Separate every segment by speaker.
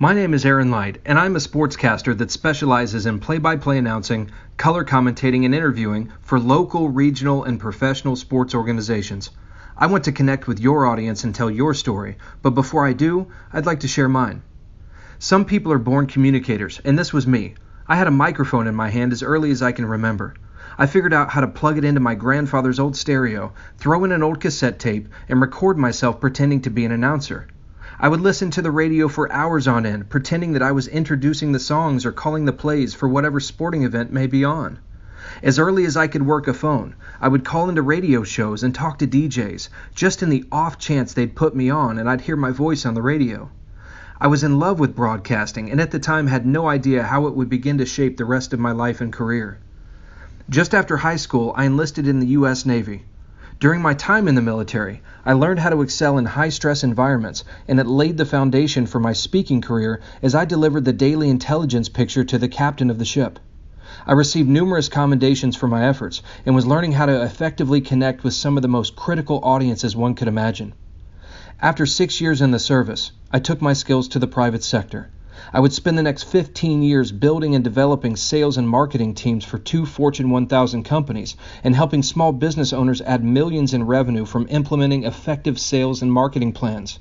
Speaker 1: My name is Aaron Light, and I'm a sportscaster that specializes in play-by-play announcing, color commentating, and interviewing for local, regional, and professional sports organizations. I want to connect with your audience and tell your story, but before I do, I'd like to share mine. Some people are born communicators, and this was me. I had a microphone in my hand as early as I can remember. I figured out how to plug it into my grandfather's old stereo, throw in an old cassette tape, and record myself pretending to be an announcer. I would listen to the radio for hours on end, pretending that I was introducing the songs or calling the plays for whatever sporting event may be on. As early as I could work a phone, I would call into radio shows and talk to DJs, just in the off chance they'd put me on and I'd hear my voice on the radio. I was in love with broadcasting and at the time had no idea how it would begin to shape the rest of my life and career. Just after high school, I enlisted in the U.S. Navy. During my time in the military, I learned how to excel in high-stress environments, and it laid the foundation for my speaking career as I delivered the daily intelligence picture to the captain of the ship. I received numerous commendations for my efforts and was learning how to effectively connect with some of the most critical audiences one could imagine. After 6 years in the service, I took my skills to the private sector. I would spend the next 15 years building and developing sales and marketing teams for 2 Fortune 1000 companies and helping small business owners add millions in revenue from implementing effective sales and marketing plans.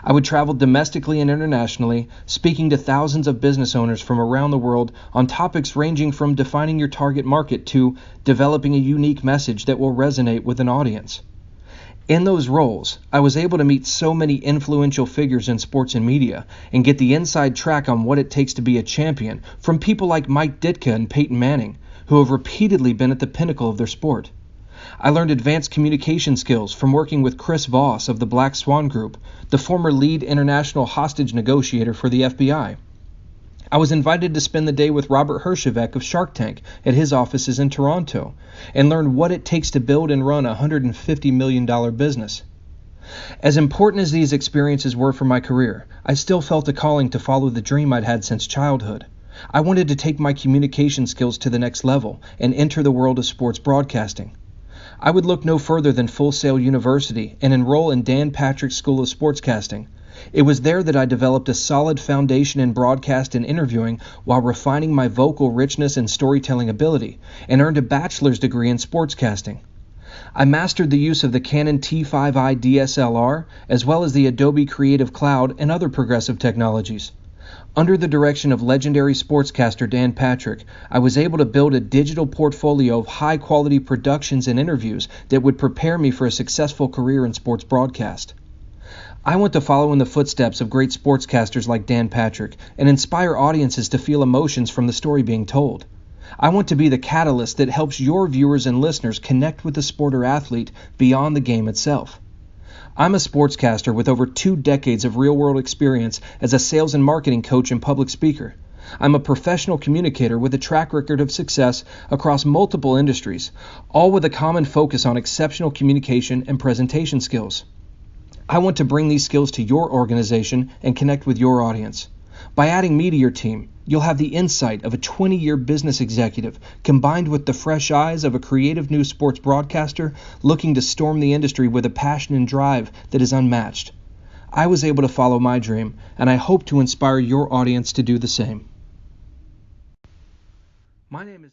Speaker 1: I would travel domestically and internationally, speaking to thousands of business owners from around the world on topics ranging from defining your target market to developing a unique message that will resonate with an audience. In those roles, I was able to meet so many influential figures in sports and media and get the inside track on what it takes to be a champion from people like Mike Ditka and Peyton Manning, who have repeatedly been at the pinnacle of their sport. I learned advanced communication skills from working with Chris Voss of the Black Swan Group, the former lead international hostage negotiator for the FBI. I was invited to spend the day with Robert Herjavec of Shark Tank at his offices in Toronto and learned what it takes to build and run a $150 million business. As important as these experiences were for my career, I still felt a calling to follow the dream I'd had since childhood. I wanted to take my communication skills to the next level and enter the world of sports broadcasting. I would look no further than Full Sail University and enroll in Dan Patrick School of Sportscasting. It was there that I developed a solid foundation in broadcast and interviewing while refining my vocal richness and storytelling ability, and earned a bachelor's degree in sportscasting. I mastered the use of the Canon T5i DSLR, as well as the Adobe Creative Cloud and other progressive technologies. Under the direction of legendary sportscaster Dan Patrick, I was able to build a digital portfolio of high-quality productions and interviews that would prepare me for a successful career in sports broadcast. I want to follow in the footsteps of great sportscasters like Dan Patrick and inspire audiences to feel emotions from the story being told. I want to be the catalyst that helps your viewers and listeners connect with the sport or athlete beyond the game itself. I'm a sportscaster with over 2 decades of real-world experience as a sales and marketing coach and public speaker. I'm a professional communicator with a track record of success across multiple industries, all with a common focus on exceptional communication and presentation skills. I want to bring these skills to your organization and connect with your audience. By adding me to your team, you'll have the insight of a 20-year business executive combined with the fresh eyes of a creative new sports broadcaster looking to storm the industry with a passion and drive that is unmatched. I was able to follow my dream, and I hope to inspire your audience to do the same. My name is